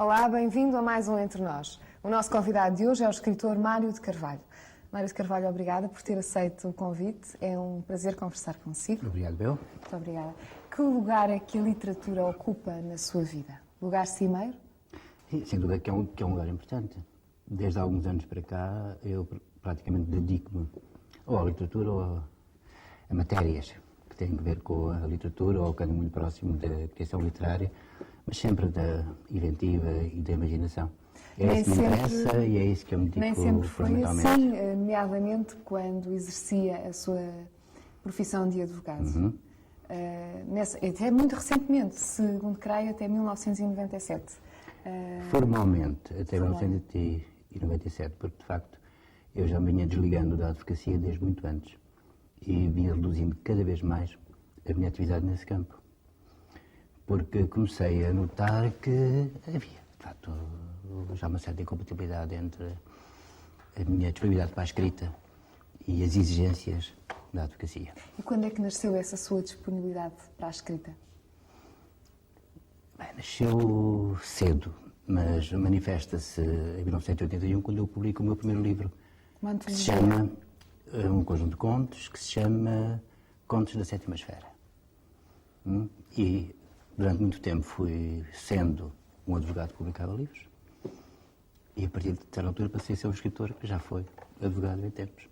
Olá, bem-vindo a mais um Entre Nós. O nosso convidado de hoje é o escritor Mário de Carvalho. Mário de Carvalho, obrigada por ter aceito o convite. É um prazer conversar consigo. Obrigado, Bel. Muito obrigada. Que lugar é que a literatura ocupa na sua vida? Lugar cimeiro? Sim, sem dúvida que é um lugar importante. Desde há alguns anos para cá, eu praticamente dedico-me ou à literatura ou a matérias que têm a ver com a literatura ou que andam muito próximo da criação literária, mas sempre da inventiva e da imaginação. É isso que me interessa e é isso que eu me dedico nem sempre foi fundamentalmente. assim, nomeadamente quando exercia a sua profissão de advogado. Até muito recentemente, segundo creio, até 1997. Formalmente, até 1997, porque de facto eu já me vinha desligando da advocacia desde muito antes e vinha reduzindo cada vez mais a minha atividade nesse campo. Porque comecei a notar que havia, de facto, já uma certa incompatibilidade entre a minha disponibilidade para a escrita e as exigências da advocacia. E quando é que nasceu essa sua disponibilidade para a escrita? Bem, nasceu cedo, mas manifesta-se em 1981, quando eu publico o meu primeiro livro, que se chama um conjunto de contos, que se chama Contos da Sétima Esfera. E durante muito tempo fui sendo um advogado que publicava livros e a partir de tal altura passei a ser um escritor que já foi advogado em tempos.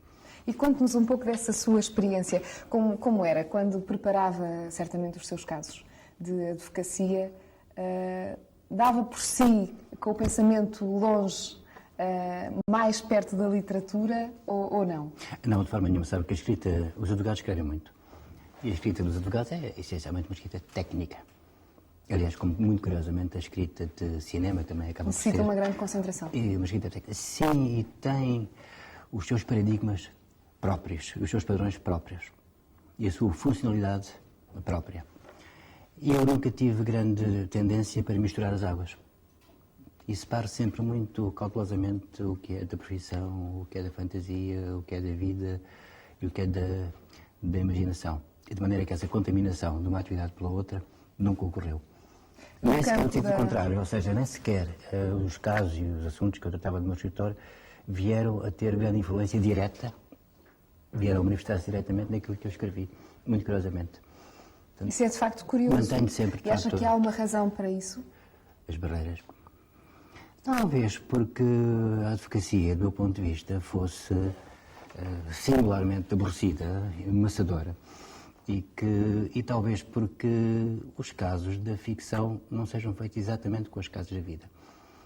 E conte-nos um pouco dessa sua experiência, como era quando preparava certamente os seus casos de advocacia, dava por si com o pensamento longe, mais perto da literatura ou não? Não, de forma nenhuma, sabe que a escrita, os advogados escrevem muito e a escrita dos advogados é essencialmente uma escrita técnica. Aliás, como muito curiosamente, a escrita de cinema também acaba por ser... Necessita uma grande concentração. E uma escrita técnica. Sim, e tem os seus paradigmas próprios, os seus padrões próprios e a sua funcionalidade própria. E eu nunca tive grande tendência para misturar as águas. E separo sempre muito cautelosamente o que é da profissão, o que é da fantasia, o que é da vida e o que é da imaginação. E de maneira que essa contaminação de uma atividade pela outra nunca ocorreu. Nem sequer no sentido contrário, ou seja, nem sequer os casos e os assuntos que eu tratava no meu escritório vieram a ter grande influência direta, vieram a manifestar-se diretamente naquilo que eu escrevi, muito curiosamente. Portanto, isso é de facto curioso. Mantenho sempre, e acha que há uma razão para isso? As barreiras. Talvez porque a advocacia, do meu ponto de vista, fosse singularmente aborrecida e maçadora. E talvez porque os casos da ficção não sejam feitos exatamente com os casos da vida,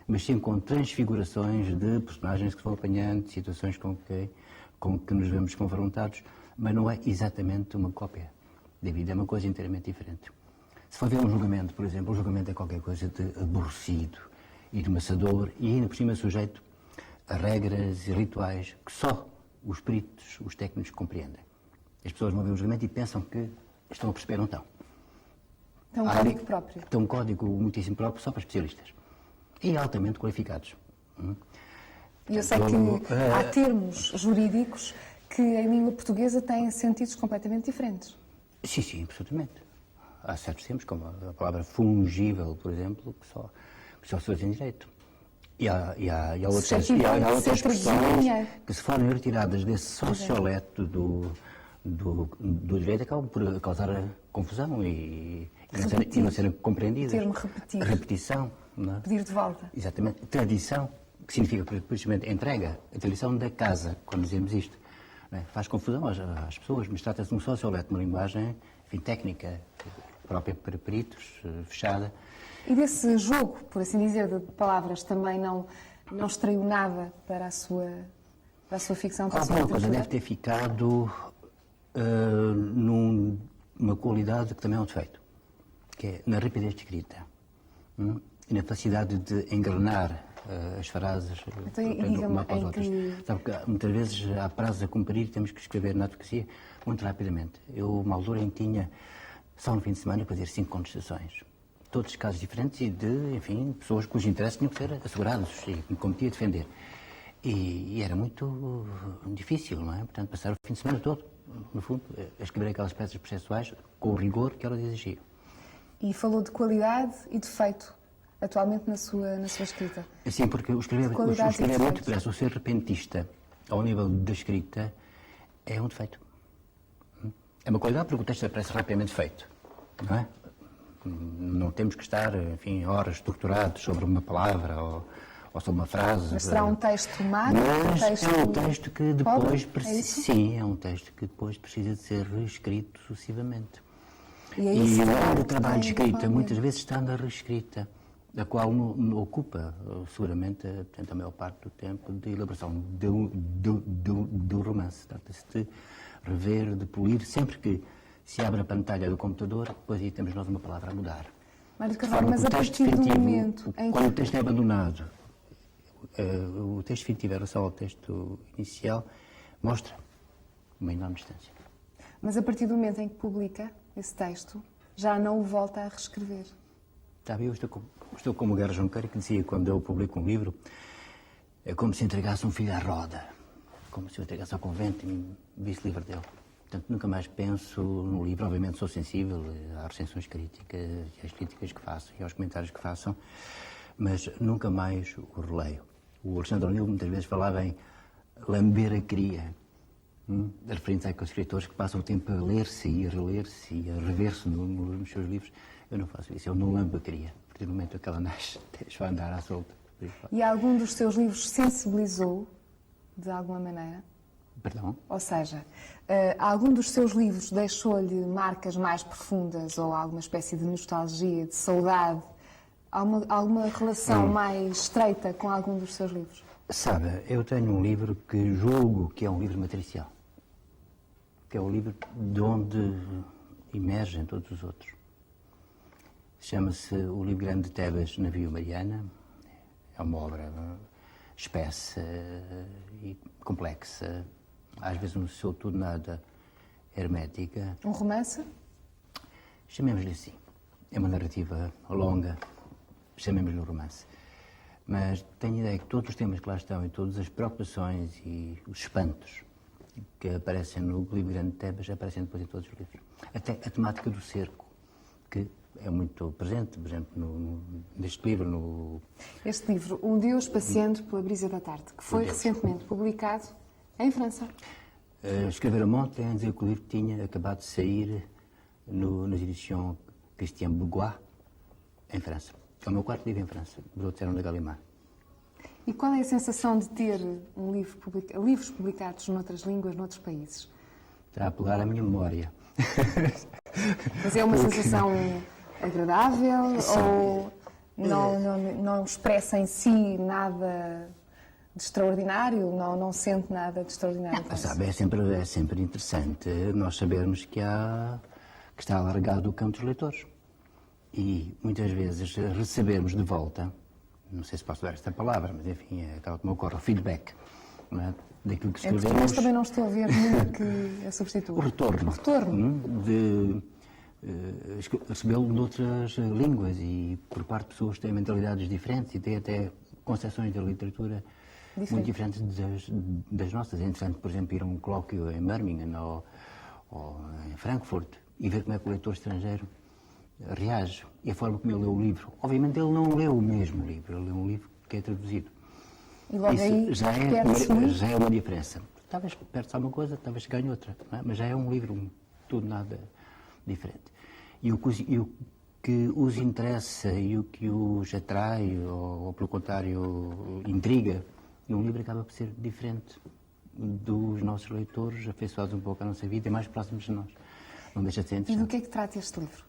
mas sim com transfigurações de personagens que vão apanhando, de situações com que nos vemos confrontados, mas não é exatamente uma cópia da vida, é uma coisa inteiramente diferente. Se for ver um julgamento, por exemplo, o julgamento é qualquer coisa de aborrecido e de maçador e ainda por cima sujeito a regras e rituais que só os peritos, os técnicos compreendem. As pessoas vão ver o julgamento e pensam que estão a perceber, não estão. Tem um código próprio. Tem um código muitíssimo próprio só para especialistas. E altamente qualificados. E eu sei que há termos jurídicos que em língua portuguesa têm sentidos completamente diferentes. Sim, absolutamente. Há certos termos, como a palavra fungível, por exemplo, que só se usa em direito. E há outras expressões que, se forem retiradas desse socioleto do direito, acabam por causar confusão e não serem compreendidas. Termo repetir. Repetição. Não é? Pedir de volta. Exatamente. Tradição, que significa, precisamente, entrega. A tradição da casa, quando dizemos isto. Não é? Faz confusão às pessoas, mas trata-se de um socioleto, uma linguagem, enfim, técnica, própria para peritos, fechada. E desse jogo, por assim dizer, de palavras, também não extraiu nada para a sua ficção, para a sua literatura? Alguma coisa deve ter ficado numa qualidade que também é um defeito, que é na rapidez de escrita e na facilidade de engrenar as frases uma para as outras. Sabe que muitas vezes há prazos a cumprir e temos que escrever na advocacia muito rapidamente. Eu, uma altura em que tinha, só no fim de semana, fazer 5 contestações. Todos casos diferentes e de, enfim, pessoas cujos interesses tinham que ser assegurados e que me competia a defender. E era muito difícil, não é? Portanto, passar o fim de semana todo, no fundo, a escrever aquelas peças processuais com o rigor que elas exigiam. E falou de qualidade e defeito. atualmente na sua escrita? Sim, porque o escrever Que qualidades e é muito defeitos? depressa. O ser repentista, ao nível da escrita, é um defeito. É uma qualidade porque o texto aparece rapidamente feito, não é? Não temos que estar, enfim, horas estruturados sobre uma palavra ou sobre uma frase. Mas será um texto magro? Mas é um texto que depois pobre? É isso? sim, é um texto que depois precisa de ser reescrito sucessivamente. E é E isso o que grande trabalho de tem escrita falha. muitas vezes está na reescrita, a qual ocupa seguramente portanto, a maior parte do tempo de elaboração do romance. Trata-se de rever, de polir, sempre que se abre a pantalha do computador, depois aí temos nós uma palavra a mudar. Mário De Carvalho, forma mas que a o texto partir do definitivo, momento em quando o que... texto é abandonado, o texto definitivo em relação ao texto inicial, mostra uma enorme distância. Mas a partir do momento em que publica esse texto, já não o volta a reescrever. Sabe, eu estou como o Guerra Junqueira, que dizia quando eu publico um livro, é como se entregasse um filho à roda, como se eu entregasse ao convento e me visse livre dele. Portanto, nunca mais penso no livro. Obviamente sou sensível às recensões críticas, e às críticas que faço e aos comentários que façam, mas nunca mais o releio. O Alexandre O'Neill muitas vezes falava em lamber a cria, referindo-se àqueles escritores que passam o tempo a ler-se e a reler-se e a rever-se nos seus livros. Eu não faço isso, eu não lambo a cria. A partir do momento em que ela nasce, deixo-a andar à solta. E algum dos seus livros sensibilizou de alguma maneira? Perdão? Ou seja, algum dos seus livros deixou-lhe marcas mais profundas ou alguma espécie de nostalgia, de saudade? Alguma relação mais estreita com algum dos seus livros? Sabe, eu tenho um livro que julgo que é um livro matricial, que é o livro de onde emergem todos os outros. Chama-se O Livro Grande de Tebas, Navio Mariana. É uma obra espessa e complexa, às vezes no seu tudo nada hermética. Um romance? Chamemos-lhe assim. É uma narrativa longa, chamemos-lhe um romance. Mas tenho a ideia que todos os temas que lá estão e todas as preocupações e os espantos que aparecem no Livro Grande de Tebas aparecem depois em todos os livros. Até a temática do cerco, que é muito presente, por exemplo, neste livro. Este livro, Um Deus Passeando pela Brisa da Tarde, que foi recentemente publicado em França. Escreveram ontem a dizer que o livro tinha acabado de sair nas edições Christian Bourgois, em França. É o meu quarto livro em França, Broteram da Gallimard. E qual é a sensação de ter livros publicados noutras línguas, noutros países? Terá a pegar a minha memória. Mas é uma sensação agradável ou não expressa em si nada de extraordinário? Não sente nada de extraordinário? com isso? Sabe, é sempre interessante nós sabermos que está alargado o campo dos leitores. E muitas vezes recebermos de volta, não sei se posso dar esta palavra, mas enfim, é aquela que me ocorre, o feedback, não é? Daquilo que escrevemos. Mas também não estou a ver nenhuma que a substitua. O retorno. O retorno. De recebê-lo noutras línguas e por parte de pessoas que têm mentalidades diferentes e têm até concepções da literatura muito diferentes das nossas. É interessante, por exemplo, ir a um colóquio em Birmingham ou em Frankfurt e ver como é que o leitor estrangeiro reage e a forma como ele lê o livro. Obviamente ele não lê o mesmo livro, ele lê um livro que é traduzido. E logo Isso aí já perde-se é uma diferença. Talvez perde-se alguma coisa, talvez ganhe outra, não é? Mas já é um livro tudo nada diferente. E o que os interessa e o que os atrai, ou pelo contrário, intriga, num livro acaba por ser diferente dos nossos leitores, afeiçoados um pouco à nossa vida e mais próximos de nós. Não deixa de ser E interessante. do que é que trata este livro?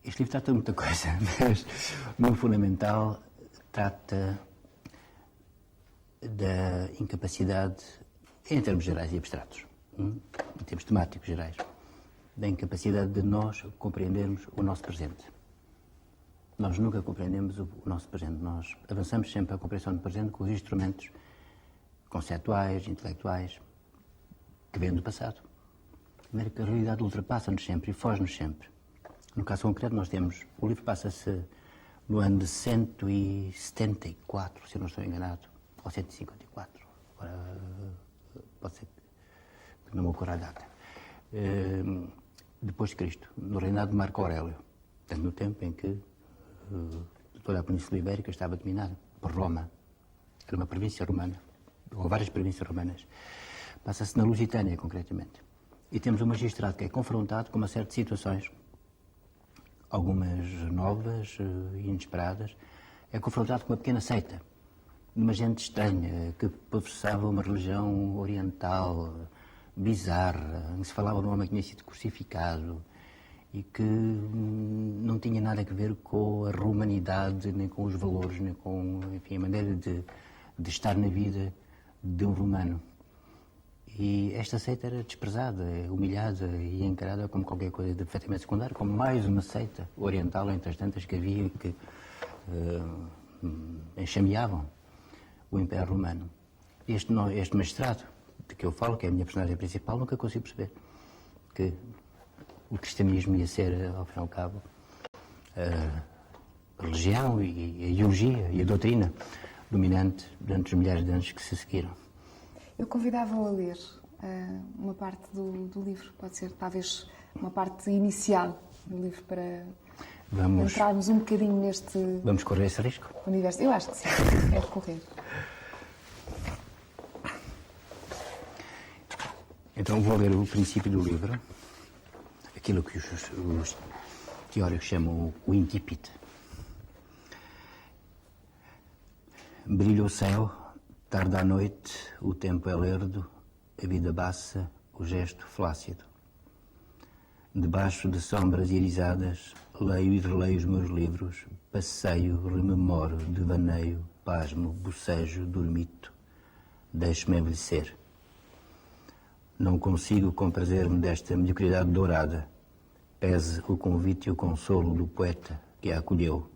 Este livro trata de muita coisa, mas no fundamental trata da incapacidade, em termos gerais e abstratos, em termos temáticos gerais, da incapacidade de nós compreendermos o nosso presente. Nós nunca compreendemos o nosso presente. Nós avançamos sempre a compreensão do presente com os instrumentos conceptuais, intelectuais, que vêm do passado. De maneira que a realidade ultrapassa-nos sempre e foge-nos sempre. No caso concreto, nós temos... O livro passa-se no ano de 174, se eu não estou enganado, ou 154. Agora, pode ser que não me ocorra a data. Depois de Cristo, no reinado de Marco Aurélio. Portanto, no tempo em que toda a Península Ibérica estava dominada por Roma. Era uma província romana, ou várias províncias romanas. Passa-se na Lusitânia, concretamente. E temos um magistrado que é confrontado com uma série de situações, algumas novas e inesperadas. É confrontado com uma pequena seita, de uma gente estranha, que professava uma religião oriental, bizarra, em que se falava de um homem que tinha sido crucificado e que não tinha nada a ver com a romanidade, nem com os valores, nem com, enfim, a maneira de estar na vida de um romano. E esta seita era desprezada, humilhada e encarada como qualquer coisa de perfeitamente secundário, como mais uma seita oriental entre as tantas que havia que enxameavam o Império Romano. Este magistrado de que eu falo, que é a minha personagem principal, nunca consigo perceber que o cristianismo ia ser, ao fim e ao cabo, a religião e a ideologia e a doutrina dominante durante os milhares de anos que se seguiram. Eu convidava-o a ler uma parte do livro, pode ser talvez uma parte inicial do livro, para entrarmos um bocadinho neste... Vamos correr esse risco? Universo. Eu acho que sim, é de correr. Então vou ler o princípio do livro, aquilo que os teóricos chamam o incipit. Brilha o céu, tarda à noite, o tempo é lerdo, a vida baça, o gesto flácido. Debaixo de sombras irisadas, leio e releio os meus livros, passeio, rememoro, devaneio, pasmo, bocejo, dormito, deixo-me envelhecer. Não consigo comprazer-me desta mediocridade dourada, pese o convite e o consolo do poeta que a acolheu.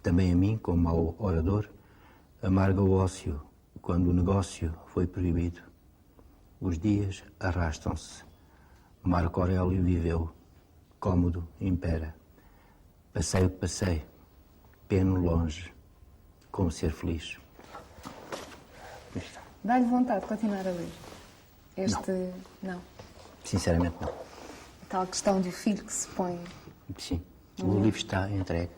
Também a mim, como ao orador, amarga o ócio quando o negócio foi proibido. Os dias arrastam-se. Marco Aurélio viveu, cômodo impera. Passei o que passei, peno longe, como ser feliz. Dá-lhe vontade de continuar a ler? Não. Sinceramente, não. A tal questão do filho que se põe... Sim, o livro está entregue.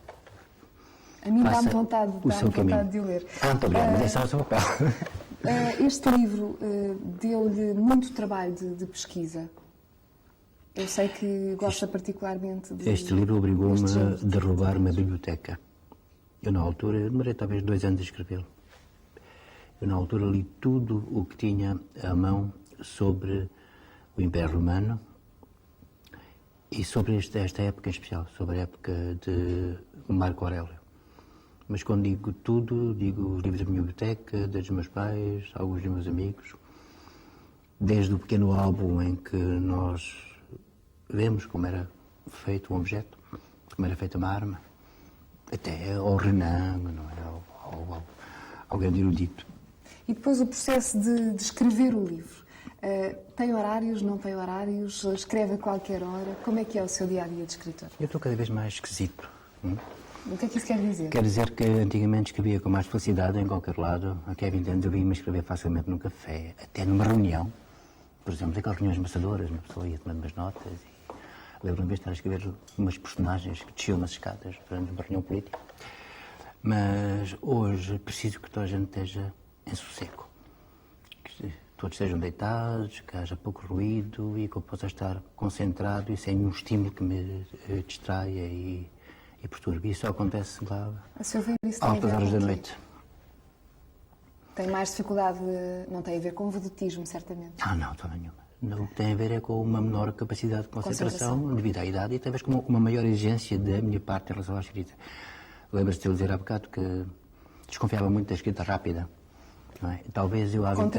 A mim dá-me vontade de o ler. Muito obrigado, mas esse é o seu papel. Este livro deu-lhe muito trabalho de pesquisa. Eu sei que gosta particularmente de... Este livro obrigou-me a derrubar uma biblioteca. Eu, na altura, demorei talvez 2 anos a escrevê-lo. Eu, na altura, li tudo o que tinha à mão sobre o Império Romano e sobre esta época em especial, sobre a época de Marco Aurélio. Mas quando digo tudo, digo os livros da minha biblioteca, dos meus pais, alguns dos meus amigos, desde o pequeno álbum em que nós vemos como era feito um objeto, como era feita uma arma, até ao Renan, não é? ao grande erudito. E depois o processo de escrever o livro. Tem horários, não tem horários? Escreve a qualquer hora? Como é que é o seu dia-a-dia de escritor? Eu estou cada vez mais esquisito. O que é que isso quer dizer? Quer dizer que antigamente escrevia com mais felicidade em qualquer lado. Aqui há 20 anos eu vim-me escrever facilmente num café, até numa reunião. Por exemplo, aquelas reuniões maçadoras, uma pessoa ia tomando umas notas e lembro-me de estar a escrever umas personagens que desciam umas escadas durante uma reunião política. Mas hoje preciso que toda a gente esteja em sossego. Que todos estejam deitados, que haja pouco ruído e que eu possa estar concentrado e sem nenhum estímulo que me distraia e perturbe. Isso acontece lá a altas horas da noite. Tem mais dificuldade, não tem a ver com vedetismo, certamente? Não, de forma nenhuma. O que tem a ver é com uma menor capacidade de concentração devido à idade e talvez com uma maior exigência da minha parte em relação à escrita. Lembra-se de eu dizer há bocado que desconfiava muito da escrita rápida. Não é? Talvez eu há 20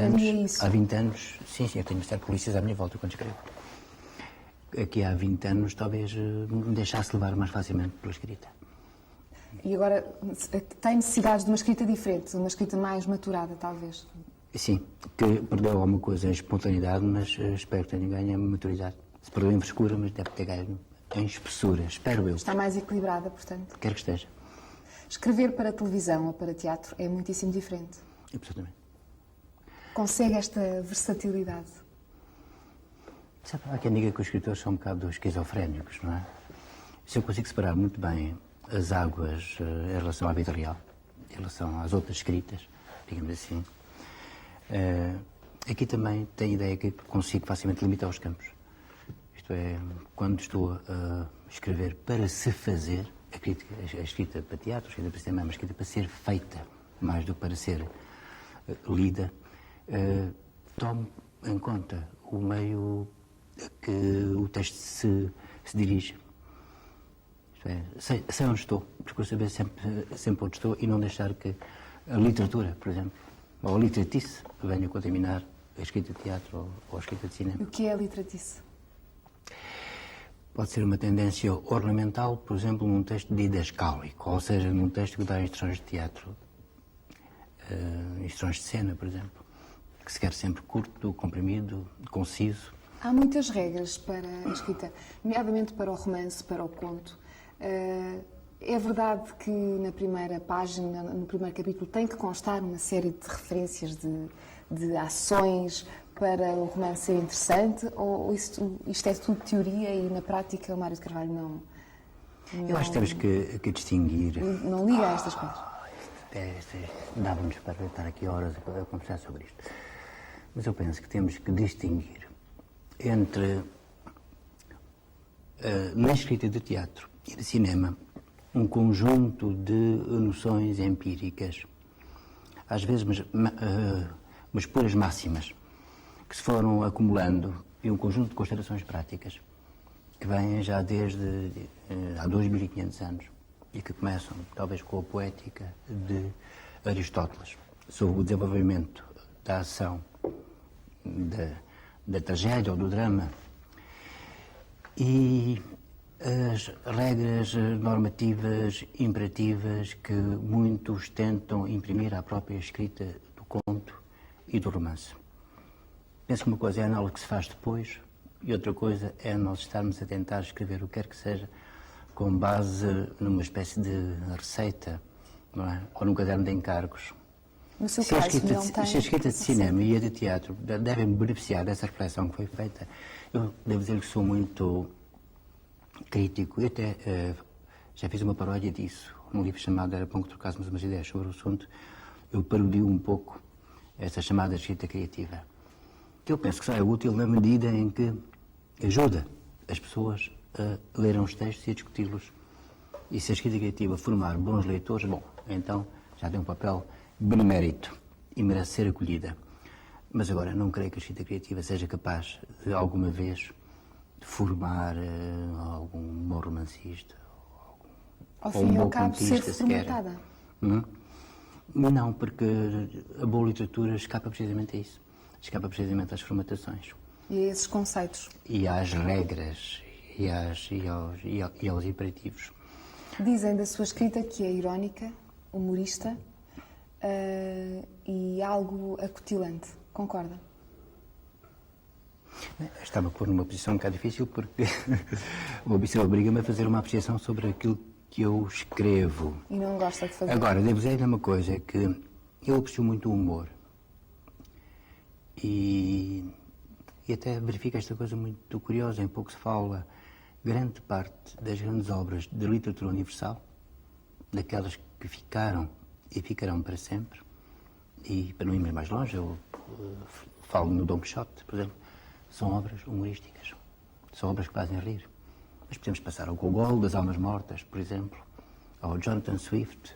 anos, sim, eu tenho certas polícias à minha volta quando escrevo. Aqui há 20 anos talvez me deixasse levar mais facilmente pela escrita. E agora tem necessidades de uma escrita diferente, uma escrita mais maturada, talvez? Sim, que perdeu alguma coisa em espontaneidade, mas espero que tenha ganho em maturidade. Se perdeu em frescura, mas deve ter ganho em espessura, espero eu. Está mais equilibrada, portanto? Quero que esteja. Escrever para televisão ou para teatro é muitíssimo diferente. Absolutamente. Consegue esta versatilidade? Sabe, há quem diga que os escritores são um bocado esquizofrénicos, não é? Se eu consigo separar muito bem as águas em relação à vida real, em relação às outras escritas, digamos assim. Aqui também tenho a ideia que consigo facilmente limitar os campos. Isto é, quando estou a escrever para se fazer, a escrita para teatro, a escrita para cinema, a escrita para ser feita, mais do que para ser lida, tomo em conta o meio a que o texto se dirige. Isto é, sei onde estou, procuro saber sempre onde estou e não deixar que a literatura, por exemplo, ou a literatice venha contaminar a escrita de teatro ou a escrita de cinema. O que é a literatice? Pode ser uma tendência ornamental, por exemplo, num texto didascálico, ou seja, num texto que dá instruções de teatro, instruções de cena, por exemplo, que se quer sempre curto, comprimido, conciso. Há muitas regras para a escrita, nomeadamente para o romance, para o conto. É verdade que na primeira página, no primeiro capítulo, tem que constar uma série de referências de ações para o romance ser interessante, ou isto é tudo teoria e na prática o Mário de Carvalho não... Eu acho que temos que distinguir... Não liga a estas coisas. Dava-nos para estar aqui horas a conversar sobre isto. Mas eu penso que temos que distinguir entre, na escrita de teatro e de cinema, um conjunto de noções empíricas, às vezes mas puras máximas, que se foram acumulando, e um conjunto de considerações práticas que vêm já desde há 2500 anos e que começam talvez com a poética de Aristóteles sobre o desenvolvimento da ação, da tragédia ou do drama, e as regras normativas imperativas que muitos tentam imprimir à própria escrita do conto e do romance. Penso que uma coisa é a análise que se faz depois e outra coisa é nós estarmos a tentar escrever o que quer que seja com base numa espécie de receita, não é? Ou num caderno de encargos. No seu Se a caso, escrita de cinema e a de teatro devem beneficiar dessa reflexão que foi feita, eu devo dizer que sou muito crítico. Eu até já fiz uma paródia disso, num livro chamado Era Bom que Trocássemos umas ideias sobre o assunto. Eu parodio um pouco essa chamada escrita criativa, que eu penso que só é útil na medida em que ajuda as pessoas a lerem os textos e a discuti-los. E se a escrita criativa formar bons leitores, bom, então já tem um papel benemérito e merece ser acolhida. Mas agora, não creio que a escrita criativa seja capaz de, alguma vez, de formar algum bom romancista ao ou um fim e ao bom cabo, ser contista, sequer. formatada. Não, porque a boa literatura escapa precisamente a isso. Escapa precisamente às formatações. E a esses conceitos. E às regras e aos imperativos. Dizem da sua escrita que é irónica, humorista e algo acutilante. Concorda? Estava a pôr numa posição um bocado difícil porque o observador obriga-me a fazer uma apreciação sobre aquilo que eu escrevo. E não gosta de fazer. Agora, devo dizer uma coisa, é que eu aprecio muito o humor. E até verifico esta coisa muito curiosa, em pouco se fala. Grande parte das grandes obras de literatura universal, daquelas que ficaram e ficarão para sempre, e para não ir mais longe, eu falo no Dom Quixote, por exemplo, são obras humorísticas, são obras que fazem rir. Mas podemos passar ao Gogol das Almas Mortas, por exemplo, ao Jonathan Swift,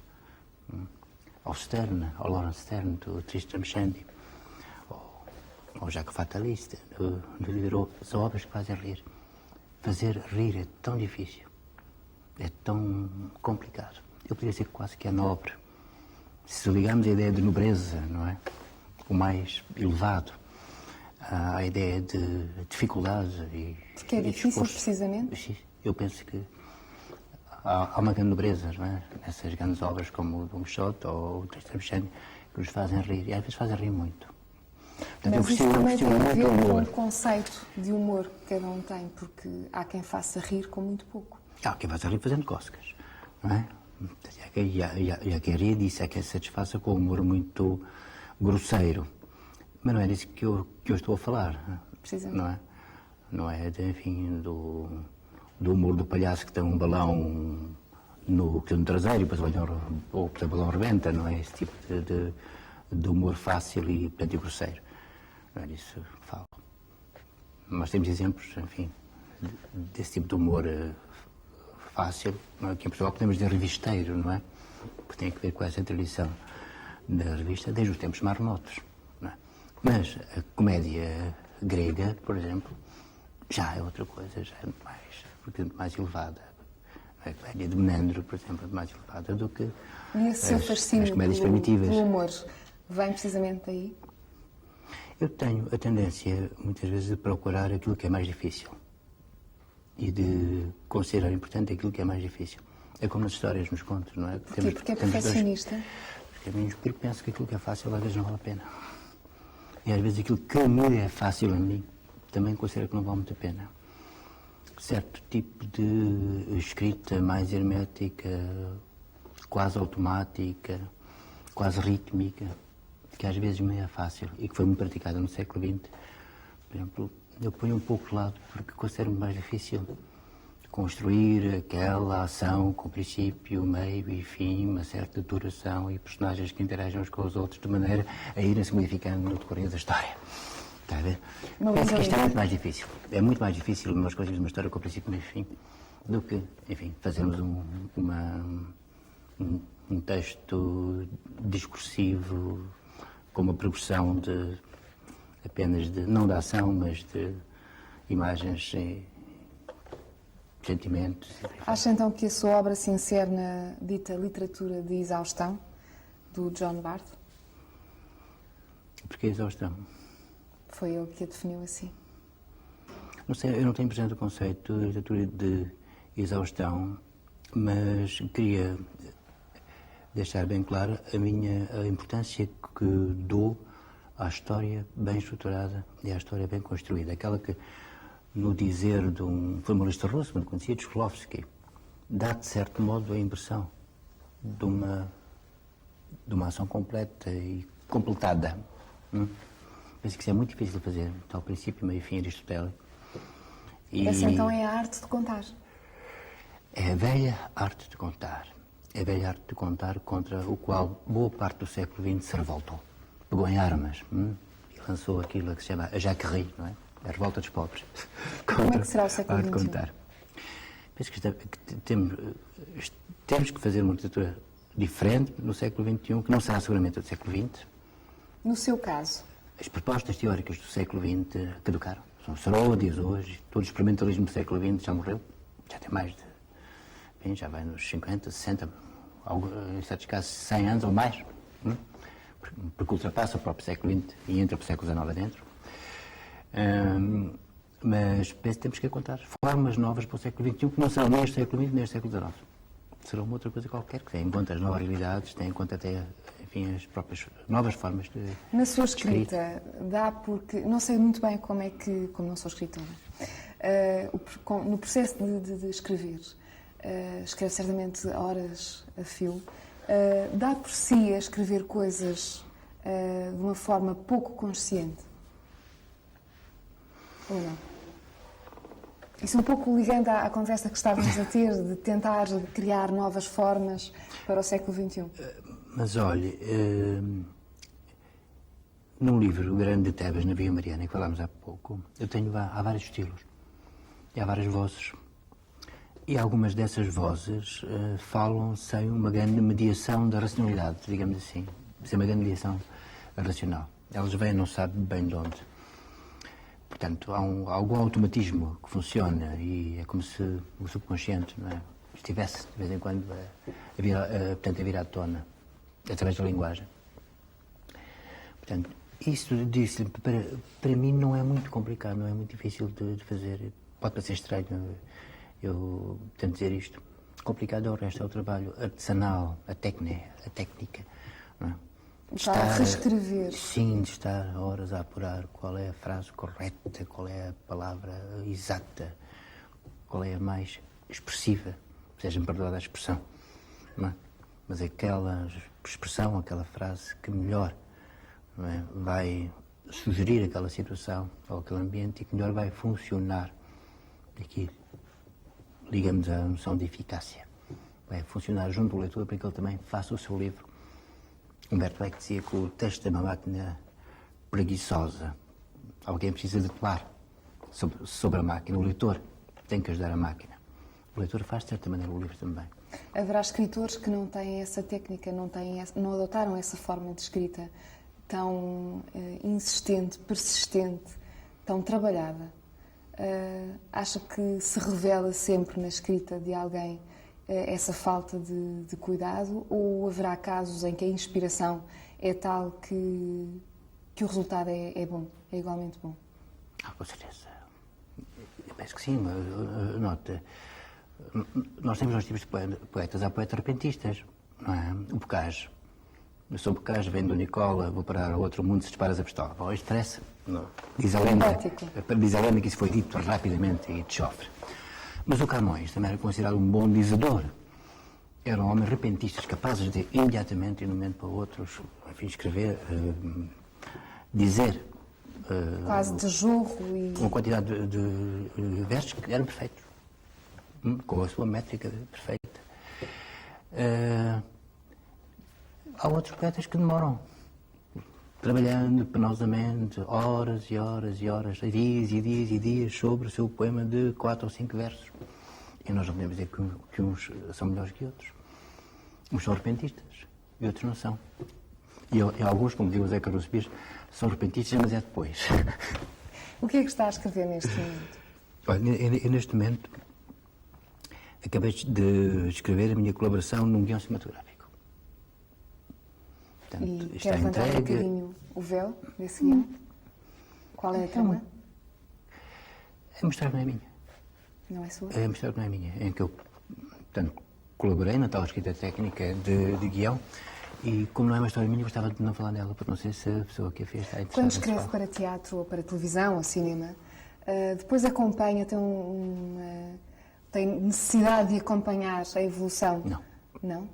ao Sterne, ao Lawrence Sterne, do Tristram Shandy, ao Jacques Fataliste, do Diderot. São obras que fazem rir. Fazer rir é tão difícil, é tão complicado. Eu poderia dizer quase que é nobre. Se ligarmos a ideia de nobreza, não é? O mais elevado, à ideia de dificuldade e porque é difícil, esforço. precisamente? Eu penso que há uma grande nobreza, não é? Nessas grandes obras como o Dom Quixote ou o Tristram Shandy, que nos fazem rir, e às vezes fazem rir muito. Portanto, Mas isso também tem a ver com humor. o conceito de humor que cada um tem, porque há quem faça rir com muito pouco. Há quem faça rir fazendo cócegas, não é? E há quem ria disso, há quem se satisfaça com um humor muito grosseiro. Mas não é disso que eu estou a falar, Precisamente. não é? Não é, enfim, do humor do palhaço que tem um balão no traseiro e depois ou por exemplo, o balão rebenta, não é? Esse tipo de humor fácil e, portanto, grosseiro. Não é disso que falo. Mas temos exemplos, enfim, desse tipo de humor fácil. Aqui em Portugal podemos dizer revisteiro, não é? Que tem a ver com essa tradição da revista desde os tempos marmotos. Não é? Mas a comédia grega, por exemplo, já é outra coisa, já é muito mais elevada. A comédia de Menandro, por exemplo, é mais elevada do que e esse seu fascínio as comédias primitivas. Do humor vem precisamente daí? Eu tenho a tendência, muitas vezes, de procurar aquilo que é mais difícil e de considerar importante aquilo que é mais difícil. É como nas histórias nos contos, não é? Porquê? Porque é perfeccionista? Porque penso que aquilo que é fácil às vezes não vale a pena. E às vezes aquilo que me é fácil a mim, também considero que não vale muito a pena. Certo tipo de escrita mais hermética, quase automática, quase rítmica, que às vezes me é fácil e que foi muito praticada no século XX. Por exemplo, eu ponho um pouco de lado porque considero mais difícil construir aquela ação com princípio, meio e fim, uma certa duração e personagens que interagem uns com os outros de maneira a irem-se modificando no decorrer da história. Está a ver? Penso que isto é muito mais difícil. É muito mais difícil nós conseguirmos uma história com princípio, meio e fim do que, enfim, fazermos um texto discursivo com uma progressão apenas não de ação, mas de imagens e sentimentos. Acha então que a sua obra se insere na dita literatura de exaustão, do John Barth? Porque a exaustão? Foi ele que a definiu assim. Não sei, eu não tenho presente o conceito de literatura de exaustão, mas queria deixar bem claro a importância que dou à história bem estruturada e à história bem construída. Aquela que, no dizer de um formalista russo, muito conhecido, Shklovsky, dá, de certo modo, a impressão de uma ação completa e completada. Penso que isso é muito difícil de fazer, tal princípio, meio e fim aristotélico. Essa então é a arte de contar. É a velha arte de contar. É a velha arte de contar contra o qual boa parte do século XX se revoltou. Pegou em armas e lançou aquilo que se chama a Jacquerie, não é? A revolta dos pobres. Como é que será o século XXI? Contar. Penso que temos que fazer uma literatura diferente no século XXI, que não será seguramente a do século XX. No seu caso? As propostas teóricas do século XX caducaram. São Sócrates hoje, todo o experimentalismo do século XX já morreu. Já tem mais de... Bem, já vai nos 50, 60, em certos casos 100 anos ou mais. Porque ultrapassa o próprio século XX e entra para o século XIX adentro. Mas penso que temos que encontrar formas novas para o século XXI, que não serão nem este século XX nem este século XIX. Serão uma outra coisa qualquer, que tenha em conta as novas realidades, tenha em conta até, enfim, as próprias novas formas de... Na sua escrita, dá porque... Não sei muito bem como não sou escritora, no processo de escrever, escreve certamente horas a fio, dá por si a escrever coisas de uma forma pouco consciente? Ou não? Isso um pouco ligando à conversa que estávamos a ter, de tentar criar novas formas para o século XXI. Mas olhe, num livro, O Grande de Tebas, na Via Mariana, que falámos há pouco, há vários estilos e há várias vozes. E algumas dessas vozes falam sem uma grande mediação da racionalidade, digamos assim, sem uma grande mediação racional. Elas vêm, não sabe bem de onde. Portanto, há algum automatismo que funciona e é como se o subconsciente, não é, estivesse, de vez em quando, a vir à tona, através da linguagem. Portanto, isso disse para mim não é muito complicado, não é muito difícil de fazer. Pode parecer estranho eu tento dizer isto. Complicado é o resto, é o trabalho artesanal, a técnica, não é? A reescrever. Sim, de estar horas a apurar qual é a frase correta, qual é a palavra exata, qual é a mais expressiva, seja-me perdoada a expressão, não é? Mas aquela expressão, aquela frase que melhor, não é, vai sugerir aquela situação ou aquele ambiente e que melhor vai funcionar. Aqui ligamos a noção de eficácia. é funcionar junto ao leitor para que ele também faça o seu livro. Humberto Eco dizia que o texto é uma máquina preguiçosa. Alguém precisa de atuar sobre a máquina. O leitor tem que ajudar a máquina. O leitor faz, de certa maneira, o livro também. Haverá escritores que não têm essa técnica, não adotaram essa forma de escrita tão insistente, persistente, tão trabalhada. Acha que se revela sempre na escrita de alguém essa falta de cuidado, ou haverá casos em que a inspiração é tal que o resultado é bom, é igualmente bom? Com certeza. Eu penso que sim. Nota, nós temos dois tipos de poetas. Há poetas repentistas, não é? O Bocage. Eu sou Bocage, venho do Nicola, vou parar ao outro mundo se disparas a pistola. Bom, isto parece, diz a lenda que isso foi dito rapidamente e de chofre. Mas o Camões também era considerado um bom dizedor. Eram homens repentistas, capazes de imediatamente, de um momento para o outro, enfim, escrever, dizer. Quase de jorro e... Uma quantidade de versos que eram perfeitos, com a sua métrica perfeita. Há outros poetas que demoram, trabalhando penosamente, horas e horas e horas, dias e dias e dias, sobre o seu poema de 4 ou 5 versos. E nós não podemos dizer que uns são melhores que outros. Uns são repentistas e outros não são. E alguns, como diz o Zé Carlos Pires, são repentistas, mas é depois. O que é que está a escrever neste momento? Olha, neste momento, acabei de escrever a minha colaboração num guião cinematográfico. Portanto, E quer levantar um bocadinho o véu desse guião? Qual é a trama? A mostrar não é minha. Não é sua? A mostrar não é minha. Em que eu, portanto, colaborei na tal escrita técnica de guião. E como não é uma história minha, gostava de não falar dela, porque não sei se a pessoa que a fez está interessada. Quando escreve para teatro, ou para televisão, ou cinema, depois acompanha, tem necessidade de acompanhar a evolução? Não. Não?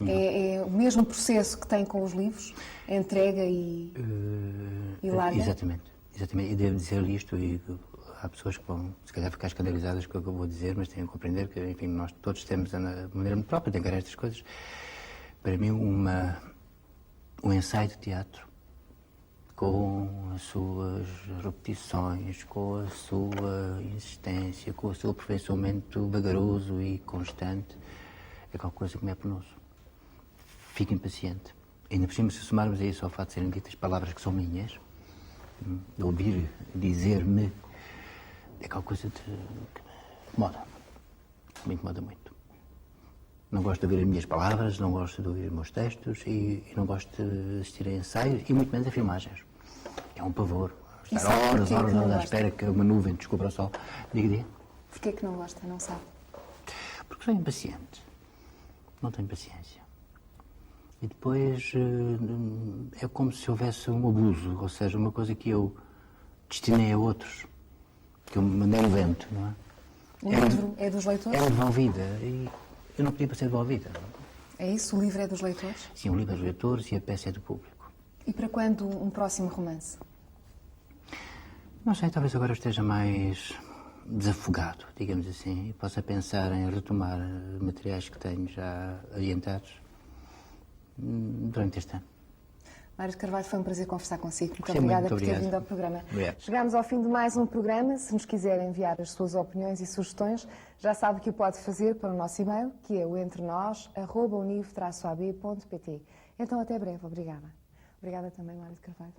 É o mesmo processo que tem com os livros? Entrega e larga? Exatamente. E devo dizer isto, e há pessoas que vão, se calhar, ficar escandalizadas com o que eu vou dizer, mas têm que compreender que, enfim, nós todos temos a maneira muito própria de encarar estas coisas. Para mim, um ensaio de teatro, com as suas repetições, com a sua insistência, com o seu aperfeiçoamento vagaroso e constante, é qualquer coisa que me é penoso. Fico impaciente. Ainda por cima, se somarmos a isso ao fato de serem ditas palavras que são minhas, de ouvir dizer-me, é qualquer coisa que me incomoda. Me incomoda muito. Não gosto de ouvir as minhas palavras, não gosto de ouvir os meus textos e não gosto de assistir a ensaios e muito menos a filmagens. É um pavor. Estar horas à espera que uma nuvem descubra o sol. Diga. Porquê que não gosta? Não sabe? Porque sou impaciente. Não tenho paciência. E depois é como se houvesse um abuso, ou seja, uma coisa que eu destinei a outros, que eu mandei no vento, não é? O livro é dos leitores? É devolvida e eu não pedi para ser devolvida. É isso? O livro é dos leitores? Sim, o livro é dos leitores e a peça é do público. E para quando um próximo romance? Não sei, talvez agora eu esteja mais desafogado, digamos assim, e possa pensar em retomar materiais que tenho já adiantados durante este ano. Mário de Carvalho, foi um prazer conversar consigo. Muito Sim, obrigada muito por ter obrigado. vindo ao programa. Obrigado. Chegámos ao fim de mais um programa. Se nos quiser enviar as suas opiniões e sugestões, já sabe que o pode fazer para o nosso e-mail, que é o entrenos@univ-ab.pt. Então, até breve. Obrigada. Obrigada também, Mário de Carvalho.